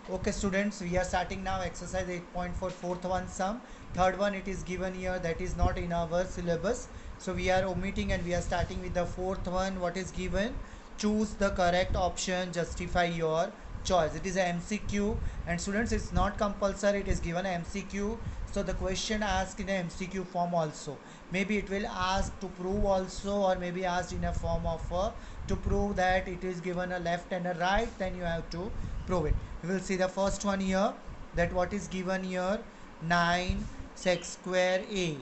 Okay students, we are starting now exercise 8.4 fourth one sum. Third one it is given here, that is not in our syllabus. So we are omitting and we are starting with the fourth one. What is given? Choose the correct option, justify your choice. It is a MCQ, and students, it's not compulsory, it is given a MCQ. So the question asked in a MCQ form also. Maybe it will ask to prove also, or maybe asked in a form of to prove that it is given a left and a right, then you have to prove it. We will see the first one here, that what is given here, 9 sec square a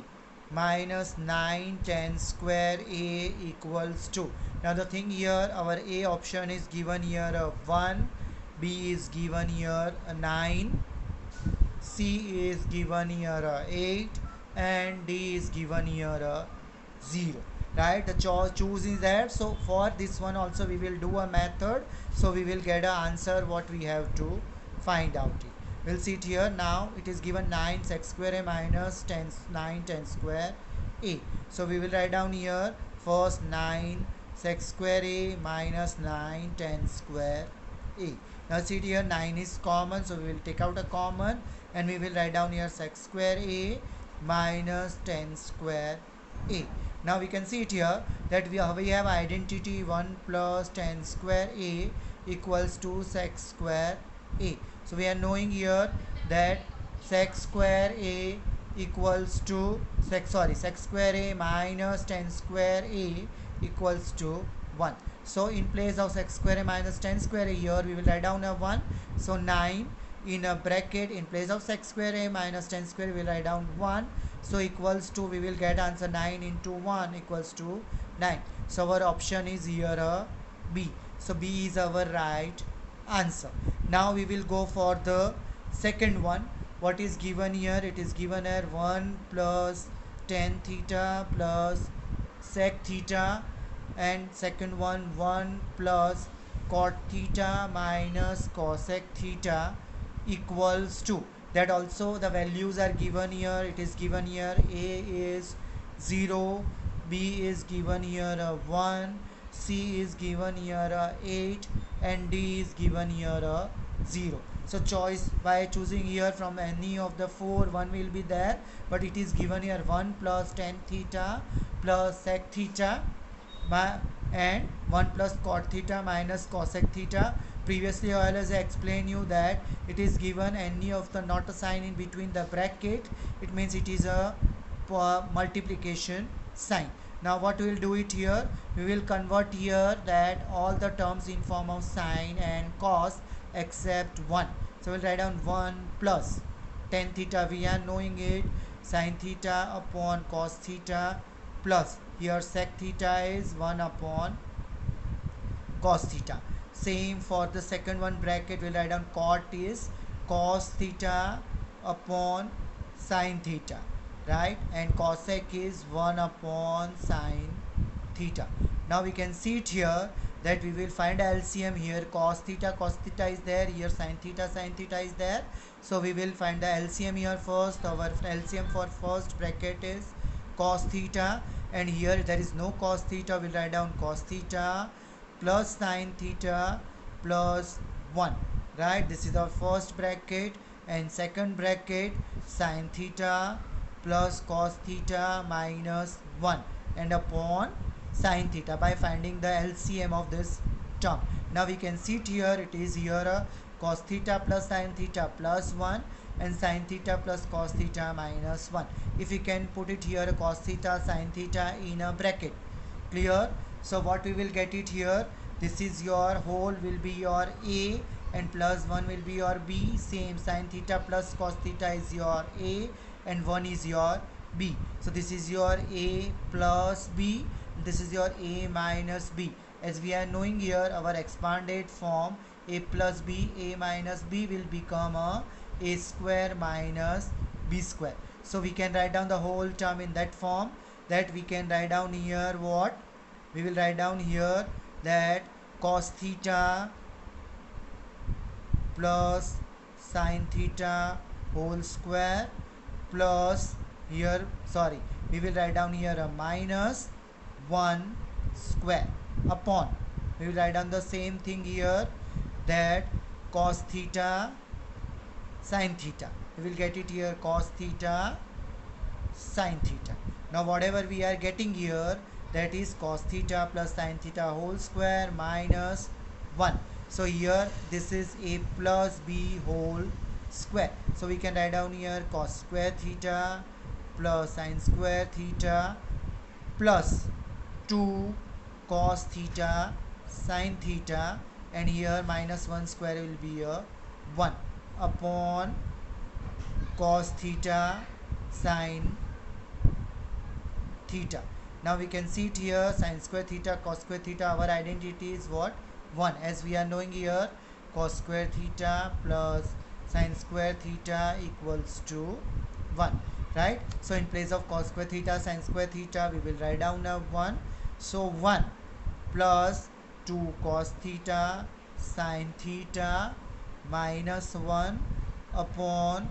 minus 9 10 square a equals 2. Now the thing here, our a option is given here a 1, b is given here a 9, c is given here a 8, and d is given here a 0. Right, the choose is there. So for this one also we will do a method, so we will get an answer what we have to find out it. We'll see it here. Now it is given 9 x square a minus 10 9 10 square a. So we will write down here first 9 x square a minus 9 10 square a. Now see it here, 9 is common, so we will take out a common and we will write down here x square a minus 10 square a. Now we can see it here that we have identity 1 plus 10 square a equals to x square a. So we are knowing here that x square a equals to x square a minus 10 square a equals to 1. So in place of x square a minus 10 square a, here we will write down a 1. So 9 in a bracket, in place of x square a minus 10 square we will write down 1. So equals to, we will get answer 9 into 1 equals to 9. So our option is here a B. So B is our right answer. Now we will go for the second one. What is given here? It is given here 1 plus tan theta plus sec theta, and second one 1 plus cot theta minus cosec theta equals to, that also the values are given here. It is given here a is 0, b is given here a 1, c is given here a 8, and d is given here a 0. So choice by choosing here from any of the four, one will be there, but it is given here 1 plus tan theta plus sec theta and 1 plus cot theta minus cosec theta. Previously I always explain you that it is given any of the not a sign in between the bracket, it means it is a multiplication sign. Now what we will do it here, we will convert here that all the terms in form of sine and cos except 1. So we'll write down 1 plus tan theta, we are knowing it, sine theta upon cos theta, plus here sec theta is 1 upon cos theta. Same for the second one bracket, we'll write down cot is cos theta upon sine theta, right, and cosec is 1 upon sine theta. Now we can see it here that we will find LCM here, cos theta is there, here sine theta is there. So we will find the LCM here first. Our LCM for first bracket is cos theta, and here there is no cos theta, we'll write down cos theta plus sine theta plus 1, right. This is our first bracket, and second bracket sine theta plus cos theta minus 1 and upon sine theta by finding the LCM of this term. Now we can see it here, it is here cos theta plus sine theta plus 1 and sine theta plus cos theta minus 1. If we can put it here cos theta sine theta in a bracket, clear. So what we will get it here, this is your whole will be your a, and plus 1 will be your b. Same, sine theta plus cos theta is your a and 1 is your b. So this is your a plus b, this is your a minus b. As we are knowing here, our expanded form a plus b, a minus b will become a square minus b square. So we can write down the whole term in that form, that we can write down here what? We will write down here that cos theta plus sine theta whole square plus here, sorry, we will write down here a minus 1 square upon, we will write down the same thing here, that cos theta sine theta. We will get it here cos theta sine theta. Now whatever we are getting here, that is cos theta plus sine theta whole square minus 1. So here this is a plus b whole square. So we can write down here cos square theta plus sine square theta plus 2 cos theta sine theta, and here minus 1 square will be a 1 upon cos theta sine theta. Now we can see it here sine square theta cos square theta. Our identity is what? 1, as we are knowing here cos square theta plus sine square theta equals to 1, right? So in place of cos square theta sine square theta, we will write down a 1. So 1 plus 2 cos theta sine theta minus 1 upon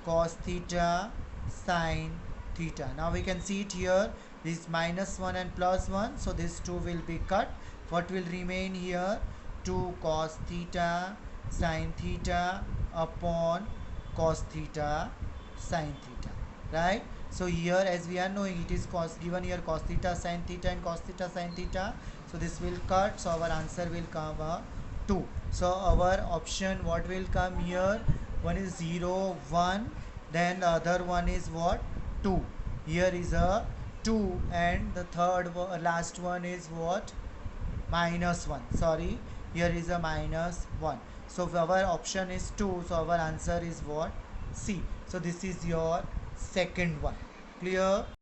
cos theta sine theta. Now we can see it here, this minus 1 and plus 1, so this 2 will be cut. What will remain here? 2 cos theta sine theta upon cos theta sine theta, right? So here, as we are knowing, it is cos, given here cos theta sine theta and cos theta sine theta, so this will cut, so our answer will come 2. So our option what will come here? One is 0 1, then the other one is what? 2. Here is a 2, and the third last one is what? Minus 1. Sorry, here is a minus 1. So our option is 2, so our answer is what? C. So this is your second one. Clear?